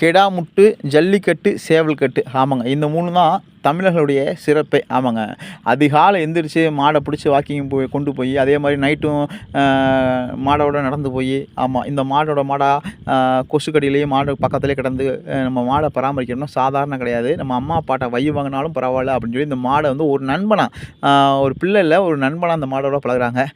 கெடாமுட்டு, ஜல்லிக்கட்டு, சேவல்கட்டு. ஆமாங்க. இந்த 3 தான் தமிழர்களுடைய சிறப்பே. ஆமாங்க. அதிகாலை எந்திரிச்சு மாட பிடிச்சு வாக்கிங் கொண்டு போய், அதே மாரி நைட்டும் மாடோட நடந்து போய், ஆமா இந்த மாடோட மாடா கொசுக்கடியிலேயே மாடு பக்கத்திலேயே கிடந்து நம்ம மாட பராமரிக்கணும்னா சாதாரண கிடையாது. நம்ம அம்மா அப்பாட்ட வை வாங்கினாலும் பரவாயில்ல அப்படின்னு சொல்லி இந்த மாட வந்து ஒரு நண்பனா, ஒரு பிள்ளை இல்ல, ஒரு நண்பனா அந்த மாடோட பழகுறாங்க.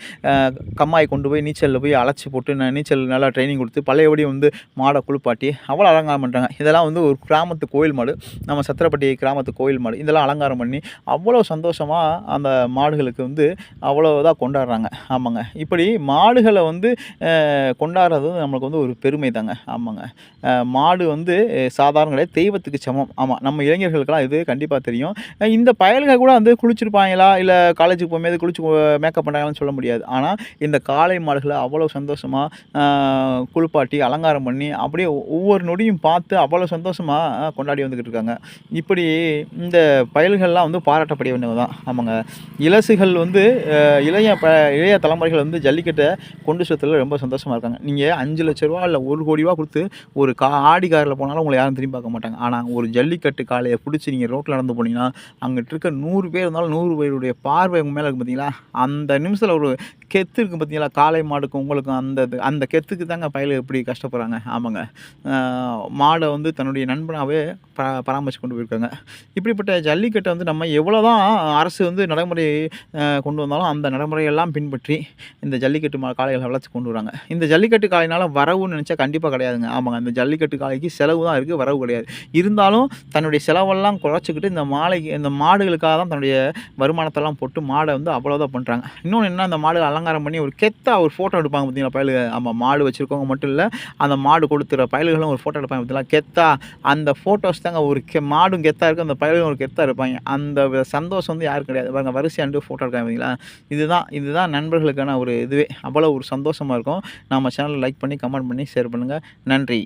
கம்மாய் கொண்டு போய் நீச்சல்ல போய் அழைச்சி போட்டு நீச்சல் நல்லா ட்ரைனிங் கொடுத்து பழையபடி வந்து மாடை குளிப்பாட்டி அவ்வளோ அலங்காரம் பண்ணுறாங்க. இதெல்லாம் வந்து ஒரு கிராமத்து கோயில் மாடு, நம்ம சத்திரப்பட்டி கிராமத்து கோயில் மாடு. இதெல்லாம் அலங்காரம் பண்ணி அவ்வளோ சந்தோஷமாக அந்த மாடுகளுக்கு வந்து அவ்வளோ இதாக கொண்டாடுறாங்க. ஆமாங்க. இப்படி மாடுகளை வந்து கொண்டாடுறது நம்மளுக்கு வந்து ஒரு பெருமை தாங்க. ஆமாங்க. மாடு வந்து சாதாரண கிடையாது, தெய்வத்துக்கு சமம். ஆமாம், நம்ம இளைஞர்களுக்கெல்லாம் இது கண்டிப்பாக தெரியும். இந்த பயல்கள் கூட வந்து குளிச்சிருப்பாங்களா, இல்லை காலேஜுக்கு போகும்போது குளிச்சு மேக்கப் பண்ணாங்களான்னு சொல்ல முடியாது. ஆனால் இந்த காளை மாடுகளை அவ்வளோ சந்தோஷமாக குளிப்பாட்டி அலங்காரம் பண்ணி அப்படியே ஒவ்வொரு நொடியும் பார்த்து அவ்வளோ சந்தோஷமாக கொண்டாடி வந்துக்கிட்டு இருக்காங்க. இப்படி இந்த பயல்கள்லாம் வந்து பாராட்டப்பட வேண்டியது தான். ஆமாங்க. இளசுகள் வந்து இளைய தலைமுறைகள் வந்து ஜல்லிக்கட்டை கொண்டு சுற்றல ரொம்ப சந்தோஷமாக இருக்காங்க. நீங்கள் 5 லட்ச ரூபா இல்லை 1 கோடி ரூபா கொடுத்து ஒரு ஆடி காரில் போனாலும் உங்களை யாரும் திரும்பி பார்க்க மாட்டாங்க. ஆனால் ஒரு ஜல்லிக்கட்டு காளையை பிடிச்சி நீங்கள் ரோட்டில் நடந்து போனீங்கன்னா அங்கிட்டு இருக்க 100 பேர் இருந்தாலும் 100 பேருடைய பார்வை உங்கள் மேலே இருக்குது பார்த்தீங்களா? அந்த நிமிஷத்தில் ஒரு கெத்து இருக்குது பார்த்தீங்களா? காளை மாடுக்கும் உங்களுக்கும் அந்த கெத்துக்கு தாங்க பயல் எப்படி கஷ்டப்படுறாங்க. ஆமாங்க. மாடை வந்து தன்னுடைய நண்பனாகவே பராமரித்து கொண்டு போயிருக்காங்க. இப்படிப்பட்ட ஜல்லிக்கட்டை வந்து நம்ம எவ்வளோ தான் அரசு வந்து நடைமுறை கொண்டு வந்தாலும் அந்த நடைமுறையெல்லாம் பின்பற்றி இந்த ஜல்லிக்கட்டு காளைகளை வளர்ச்சி கொண்டு வராங்க. இந்த ஜல்லிக்கட்டு காளையினால் வரவுன்னு நினச்சா கண்டிப்பாக கிடையாதுங்க. ஆமாங்க. இந்த ஜல்லிக்கட்டு காளைக்கு செலவு தான் இருக்குது, வரவு கிடையாது. இருந்தாலும் தன்னுடைய செலவெல்லாம் குறைச்சிக்கிட்டு இந்த மாடுகளுக்காக தான் தன்னுடைய வருமானத்தெல்லாம் போட்டு மாடை வந்து அவ்வளோதான் பண்ணுறாங்க. இன்னொன்று என்ன, அந்த மாடு அலங்காரம் பண்ணி ஒரு கெத்தாக ஒரு ஃபோட்டோ எடுப்பாங்க பார்த்தீங்களா பயலுக. ஆமாம், மாடு வச்சுருக்கவங்க மட்டும் இல்லை, அந்த மாடு கொடுத்துற பயல்களும் ஒரு ஃபோட்டோ எடுப்பாங்க பார்த்தீங்களா கெத்தா. அந்த ஃபோட்டோஸ் தாங்க ஒரு மாடும் கெத்தாக இருக்குது, அந்த பயலும் ஒரு கெத்தாக இருப்பாங்க. அந்த சந்தோஷம் வந்து யாரும் கிடையாது. பாருங்க, வரிசையாண்டு ஃபோட்டோ எடுக்காங்க பார்த்தீங்களா. இதுதான் நண்பர்களுக்கான ஒரு இதுவே. அவ்வளோ ஒரு சந்தோஷமாக இருக்கும். நம்ம சேனலை லைக் பண்ணி கமெண்ட் பண்ணி ஷேர் பண்ணுங்கள். நன்றி.